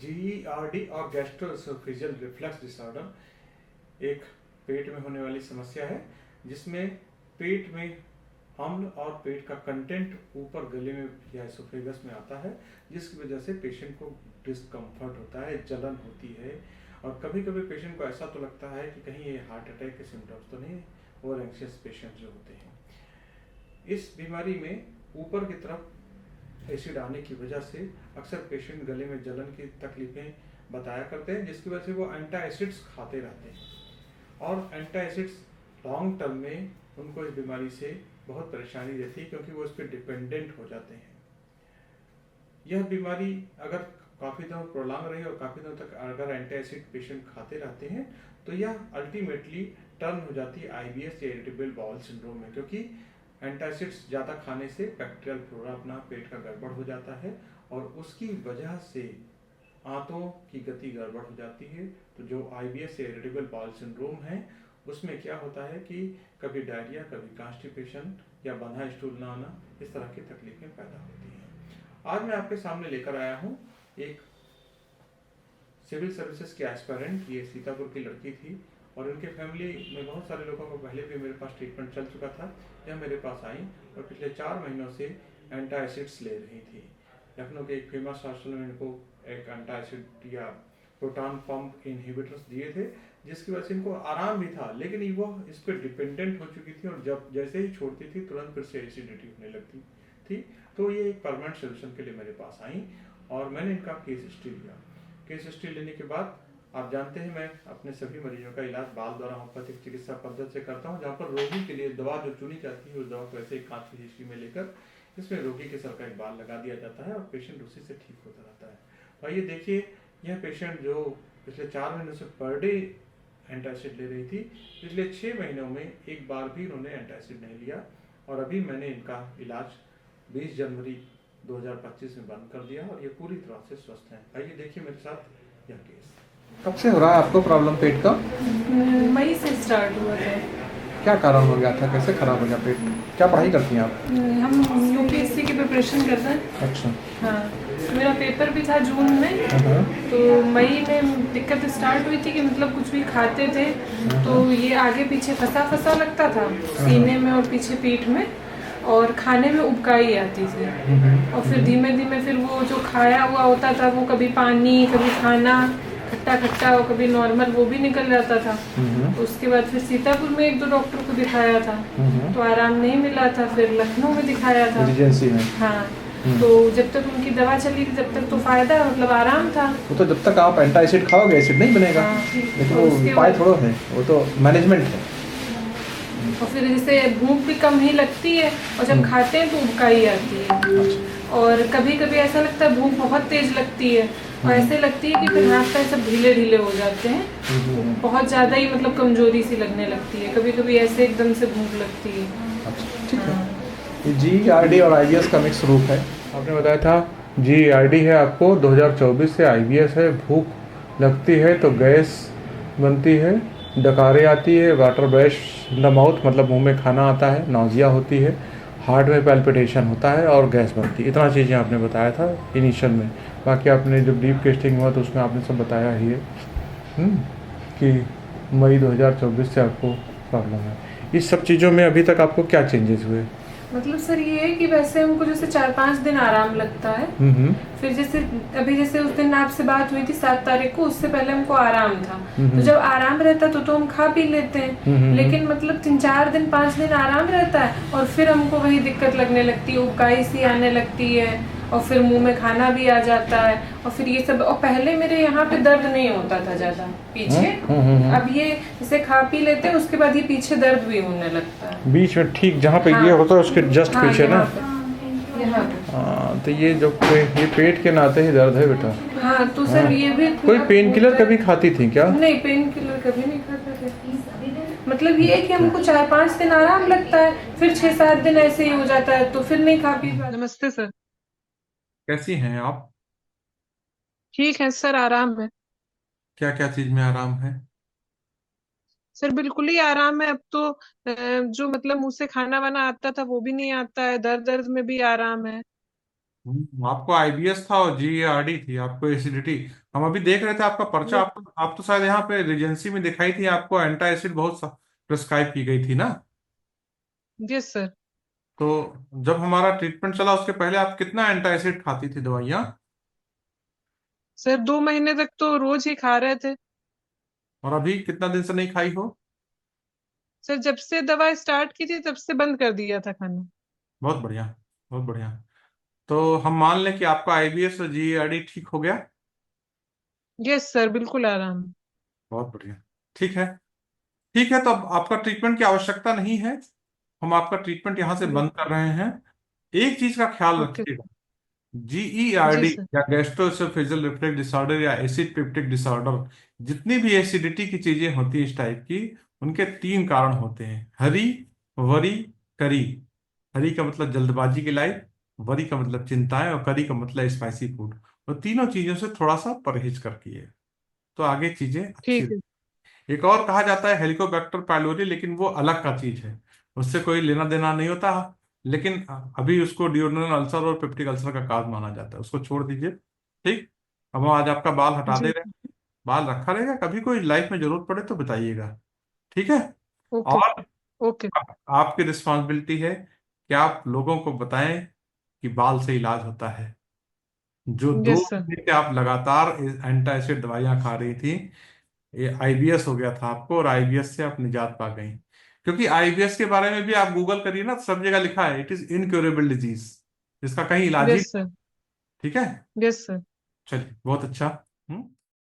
GERD और gastro-oesophageal reflux disorder एक पेट में होने वाली समस्या है जिसमें पेट में अम्ल और पेट का कंटेंट ऊपर गले में या एसोफेगस में आता है, जिसकी वजह से पेशेंट को डिस्कम्फर्ट होता है, जलन होती है और कभी कभी पेशेंट को ऐसा तो लगता है कि कहीं ये हार्ट अटैक के सिम्टम्स तो नहीं, और एंग्शियस पेशेंट जो होते हैं इस बीमारी में ऊपर की तरफ एसिड आने की वजह से अक्सर पेशेंट गले में जलन की तकलीफें बताया करते हैं, जिसकी वजह से वो एंटा एसिड्स खाते रहते हैं और एंटा एसिड्स लॉन्ग टर्म में उनको इस बीमारी से बहुत परेशानी देती है क्योंकि वो इस पर डिपेंडेंट हो जाते हैं। यह बीमारी अगर काफ़ी दिनों प्रोलॉन्ग रही और काफ़ी दिनों तक अगर एंटी एसिड पेशेंट खाते रहते हैं तो यह अल्टीमेटली टर्न हो जाती है आईबीएस या इरिटेबल बाउल सिंड्रोम में, क्योंकि एंटासिड्स ज़्यादा खाने से बैक्टीरियल फ्लोरा अपना पेट का गड़बड़ हो जाता है और उसकी वजह से आंतों की गति गड़बड़ हो जाती है। तो जो आईबीएस या इरिटेबल बाउल सिंड्रोम है उसमें क्या होता है कि कभी डायरिया, कभी कॉन्स्टिपेशन या बंधा स्टूल ना आना, इस तरह की तकलीफें पैदा होती हैं। आज मैं आपके सामने लेकर आया हूँ एक सिविल सर्विसेज की एस्पायरेंट। ये सीतापुर की लड़की थी और इनके फैमिली में बहुत सारे लोगों को पहले भी मेरे पास ट्रीटमेंट चल चुका था। यह मेरे पास आई और पिछले 4 महीनों से एंटा एसिड्स ले रही थी। लखनऊ के एक फेमस हॉस्पिटल में इनको एक एंटा एसिड या प्रोटॉन पंप इनहिबिटर्स दिए थे, जिसकी वजह से इनको आराम भी था, लेकिन वो इस पर डिपेंडेंट हो चुकी थी और जब जैसे ही छोड़ती थी तुरंत फिर से एसिडिटी होने लगती थी। तो ये एक परमानेंट सोल्यूशन के लिए मेरे पास आई और मैंने इनका केस हिस्ट्री लिया। केस हिस्ट्री लेने के बाद आप जानते हैं मैं अपने सभी मरीजों का इलाज बाल द्वारा होम्योपैथिक चिकित्सा पद्धति से करता हूं, जहां पर रोगी के लिए दवा जो चुनी जाती है उस दवा को ऐसे एक कांच की शीशी में लेकर इसमें रोगी के सर का एक बाल लगा दिया जाता है और पेशेंट उसी से ठीक होता रहता है। तो आइए देखिए, यह पेशेंट जो पिछले 4 महीनों से पर डे एंटासिड ले रही थी, पिछले 6 महीनों में एक बार भी उन्होंने एंटासिड नहीं लिया और अभी मैंने इनका इलाज 20 जनवरी 2025 में बंद कर दिया और ये पूरी तरह से स्वस्थ हैं। आइए देखिए मेरे साथ यह केस। कब से हो रहा है आपको प्रॉब्लम पेट का? मई से स्टार्ट हुआ था। क्या कारण हो गया था, कैसे खराब हो गया पेट? क्या पढ़ाई करती हैं आप? हम यूपीएससी की प्रिपरेशन करते हैं। अच्छा। हाँ, मेरा पेपर भी था जून में, तो मई में दिक्कत स्टार्ट हुई थी कि मतलब कुछ भी खाते थे तो ये आगे पीछे फंसा फंसा लगता था सीने में और पीछे पीठ में, और खाने में उबकाई आती थी। और फिर धीमे धीमे फिर वो जो खाया हुआ होता था वो कभी पानी, कभी खाना खट्टा खट्टा और कभी नॉर्मल, वो भी निकल जाता था। उसके बाद फिर सीतापुर में 1-2 डॉक्टर को दिखाया था तो आराम नहीं मिला था, फिर लखनऊ में दिखाया था एमरजेंसी में। हाँ, तो जब तक उनकी दवा चली थी तब तक तो फायदा मतलब आराम था। वो तो जब तक आप एंटा एसिड खाओगे एसिड नहीं बनेगा। हाँ, लेकिन तो वो उसके उपाय बाद थोड़ा है, वो तो मैनेजमेंट है। और फिर जैसे भूख भी कम ही लगती है और जब खाते हैं तो उबकाई आती है, और कभी कभी ऐसा लगता है भूख बहुत तेज लगती है और ऐसे लगती है कि फिर हाथ पैर सब ढीले ढीले हो जाते हैं, बहुत ज़्यादा ही मतलब कमजोरी सी लगने लगती है, कभी कभी ऐसे एकदम से भूख लगती है। अच्छा, ठीक है। ये जीईआरडी और आईबीएस का मिक्स रूप है। आपने बताया था जीईआरडी है आपको 2024 से, आईबीएस है भूख लगती है तो गैस बनती है, डकारें आती है, वाटर ब्रेश द माउथ मतलब मुंह में खाना आता है, नौजिया होती है, हार्ट में पैल्पिटेशन होता है और गैस बनती है। इतना चीज़ें आपने बताया था इनिशियल में। बाकी आपने जब डीप टेस्टिंग हुआ तो उसमें आपने सब बताया ही है कि मई 2024 से आपको प्रॉब्लम है। इस सब चीज़ों में अभी तक आपको क्या चेंजेस हुए? मतलब सर ये है कि वैसे हमको जैसे 4-5 दिन आराम लगता है, फिर जैसे अभी जैसे उस दिन आपसे बात हुई थी 7 तारीख को, उससे पहले हमको आराम था, तो जब आराम रहता तो हम खा पी लेते हैं, लेकिन मतलब 3-4 दिन 5 दिन आराम रहता है और फिर हमको वही दिक्कत लगने लगती है, उबकाई सी आने लगती है और फिर मुंह में खाना भी आ जाता है और फिर ये सब। और पहले मेरे यहाँ पे दर्द नहीं होता था ज्यादा पीछे, अब ये जैसे खा पी लेते हैं उसके बाद ये पीछे दर्द भी होने लगता है बीच में, ठीक जहाँ पे हाँ, ये होता है उसके जस्ट हाँ, पीछे ना। यहाँ पे। हाँ, तो ये जो ये पेट के नाते ही दर्द है बेटा। हाँ, तो सर ये भी कोई पेन किलर कभी खाती थी क्या? नहीं, पेन किलर कभी नहीं खाता था। मतलब ये है कि हमको 4-5 दिन आराम लगता है, फिर 6-7 दिन ऐसे ही हो जाता है तो फिर नहीं खा पी पाते। नमस्ते सर। कैसी हैं आप? ठीक है सर, आराम है। क्या क्या चीज में आराम है? सर बिल्कुल ही आराम है अब तो। जो मतलब मुंह से खाना वाना आता था वो भी नहीं आता है, दर्द दर्द में भी आराम है। आपको आईबीएस था और जीएआरडी थी, आपको एसिडिटी। हम अभी देख रहे थे आपका पर्चा, ये- आप तो शायद यहाँ पे रिजेंसी में दिखाई थी, आपको एंटा एसिड बहुत प्रिस्क्राइब की गई थी ना। Yes sir. तो जब हमारा ट्रीटमेंट चला उसके पहले आप कितना एंटा एसिड खाती थी दवाइयाँ? सर 2 महीने तक तो रोज ही खा रहे थे। और अभी कितना दिन से नहीं खाई हो? सर जब से दवा स्टार्ट की थी तब से बंद कर दिया था खाना। बहुत बढ़िया, बहुत बढ़िया। तो हम मान लें कि आपका आईबीएस और जीएआरडी ठीक हो गया। यस सर, बिल्कुल आराम। बहुत बढ़िया। ठीक है, ठीक है, तो अब आपका ट्रीटमेंट की आवश्यकता नहीं है, हम आपका ट्रीटमेंट यहाँ से बंद कर रहे हैं। एक चीज का ख्याल ओके। रखिएगा, जी जीईआरडी सर। या गैस्ट्रोएसोफेजियल रिफ्लक्स डिसऑर्डर या एसिड पेप्टिक डिसऑर्डर, जितनी भी एसिडिटी की चीजें होती हैं इस टाइप की, उनके 3 कारण होते हैं: हरी, वरी, करी। हरी का मतलब जल्दबाजी की लाइफ, वरी का मतलब चिंताएं, और करी का मतलब स्पाइसी फूड। तो तीनों चीजों से थोड़ा सा परहेज करके तो आगे चीजें अच्छी। ठीक है। एक और कहा जाता है हेलिकोबैक्टर पाइलोरी, लेकिन वो अलग का चीज है, उससे कोई लेना देना नहीं होता। लेकिन अभी उसको डिओड्रेनल अल्सर और पेप्टिक अल्सर का काज माना जाता है, उसको छोड़ दीजिए। ठीक। अब हम आज आपका बाल हटा दे जी। रहे हैं, बाल रखा रहेगा, कभी कोई लाइफ में जरूरत पड़े तो बताइएगा। ठीक है। ओके। और ओके। आपकी रिस्पॉन्सिबिलिटी है कि आप लोगों को बताएं कि बाल से इलाज होता है। जो दो यस सर। महीने से आप लगातार एंटा एसिड दवाइयां खा रही थी, ये आईबीएस हो गया था आपको, और आईबीएस से आप निजात पा गई। क्योंकि आईबीएस के बारे में भी आप गूगल करिए ना, तो सब जगह लिखा है इट इज इनक्योरेबल डिजीज, इसका कहीं इलाज ही यस नहीं। सर। ठीक है। Yes sir. चलिए, बहुत अच्छा। हम्म।